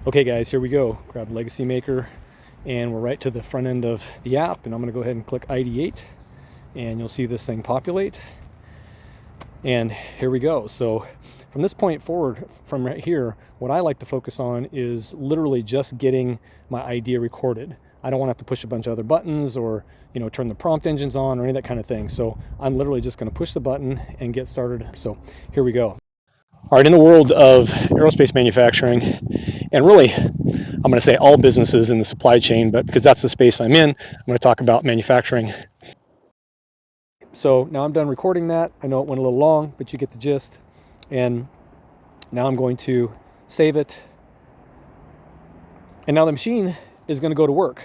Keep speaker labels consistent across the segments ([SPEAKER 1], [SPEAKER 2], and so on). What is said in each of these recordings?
[SPEAKER 1] Okay guys, here we go. Grab Legacy Maker and we're right to the front end of the app, and I'm going to go ahead and click ID8 and you'll see this thing populate. And here we go. So from this point forward, from right here, what I like to focus on is literally just getting my idea recorded. I don't want to have to push a bunch of other buttons or, turn the prompt engines on or any of that kind of thing. So I'm literally just going to push the button and get started. So here we go. All right, in the world of aerospace manufacturing, and really, I'm going to say all businesses in the supply chain, but because that's the space I'm in, I'm going to talk about manufacturing. So now I'm done recording that. I know it went a little long, but you get the gist. And now I'm going to save it. And now the machine is going to go to work.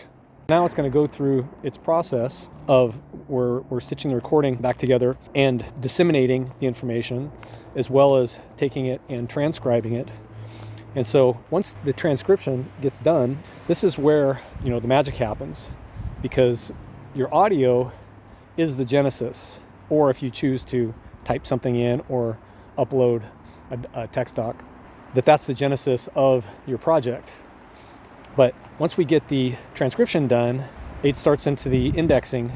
[SPEAKER 1] Now it's going to go through its process of we're stitching the recording back together and disseminating the information, as well as taking it and transcribing it. And so once the transcription gets done, this is where the magic happens, because your audio is the genesis, or if you choose to type something in or upload a text doc, that's the genesis of your project. But once we get the transcription done, it starts into the indexing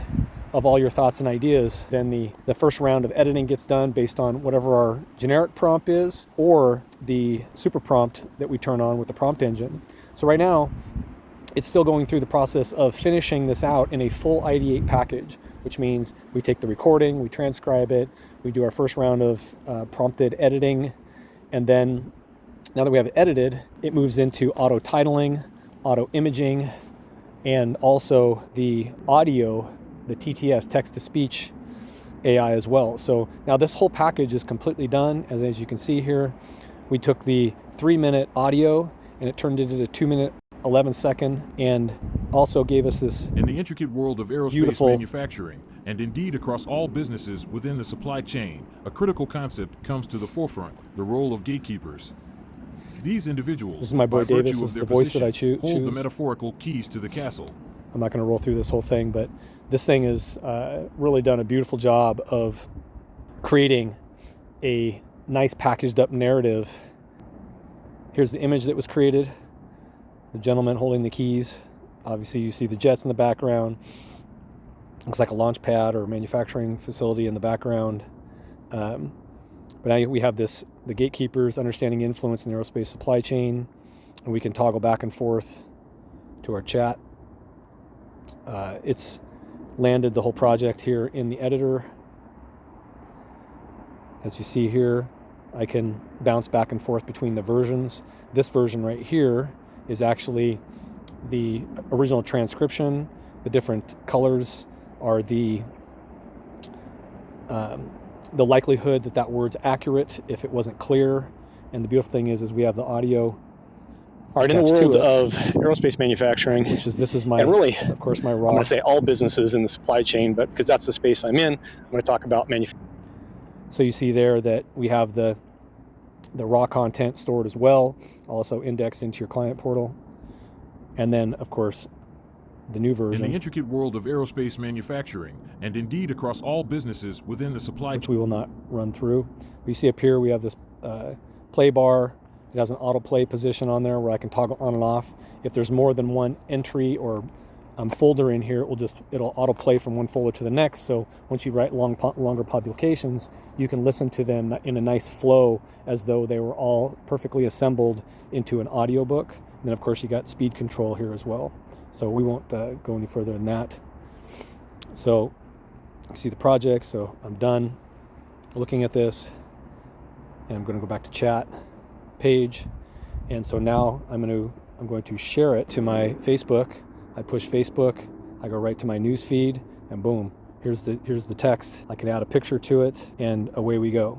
[SPEAKER 1] of all your thoughts and ideas. Then the first round of editing gets done based on whatever our generic prompt is, or the super prompt that we turn on with the prompt engine. So right now, it's still going through the process of finishing this out in a full ID8 package, which means we take the recording, we transcribe it, we do our first round of prompted editing, and then now that we have it edited, it moves into auto titling, auto imaging, and also the audio, the TTS, text-to-speech AI as well. So now this whole package is completely done. As you can see here, we took the 3-minute audio and it turned it into 2-minute 11-second, and also gave us this
[SPEAKER 2] in the intricate world of aerospace manufacturing, and indeed across all businesses within the supply chain, a critical concept comes to the forefront: the role of gatekeepers. These individuals,
[SPEAKER 1] this is my boy
[SPEAKER 2] by
[SPEAKER 1] Davis,
[SPEAKER 2] virtue
[SPEAKER 1] this
[SPEAKER 2] of
[SPEAKER 1] is
[SPEAKER 2] their
[SPEAKER 1] the voice
[SPEAKER 2] position,
[SPEAKER 1] that I choose.
[SPEAKER 2] hold the metaphorical keys to the castle.
[SPEAKER 1] I'm not going to roll through this whole thing, but this thing has really done a beautiful job of creating a nice packaged up narrative. Here's the image that was created. The gentleman holding the keys. Obviously you see the jets in the background. Looks like a launch pad or a manufacturing facility in the background. But now we have the gatekeepers, understanding influence in the aerospace supply chain, and we can toggle back and forth to our chat. It's landed the whole project here in the editor. As you see here, I can bounce back and forth between the versions. This version right here is actually the original transcription. The different colors are the likelihood that word's accurate if it wasn't clear. And the beautiful thing is we have the audio. All right, in the world of aerospace manufacturing, this is my, and really, of course, my raw. I'm going to say all businesses in the supply chain, but because that's the space I'm in, I'm going to talk about manufacturing. So you see there that we have the raw content stored as well, also indexed into your client portal. And then, of course, the new version.
[SPEAKER 2] In the intricate world of aerospace manufacturing, and indeed across all businesses within the supply chain,
[SPEAKER 1] which we will not run through. You see up here, we have this play bar. It has an autoplay position on there where I can toggle on and off. If there's more than one entry or folder in here, it'll autoplay from one folder to the next. So once you write longer publications, you can listen to them in a nice flow as though they were all perfectly assembled into an audiobook. And then of course you got speed control here as well. So we won't go any further than that. So you see the project. So I'm done looking at this, and I'm going to go back to chat page. And so now I'm going to share it to my Facebook. I push Facebook, I go right to my news feed, and boom, here's the text. I can add a picture to it, and away we go.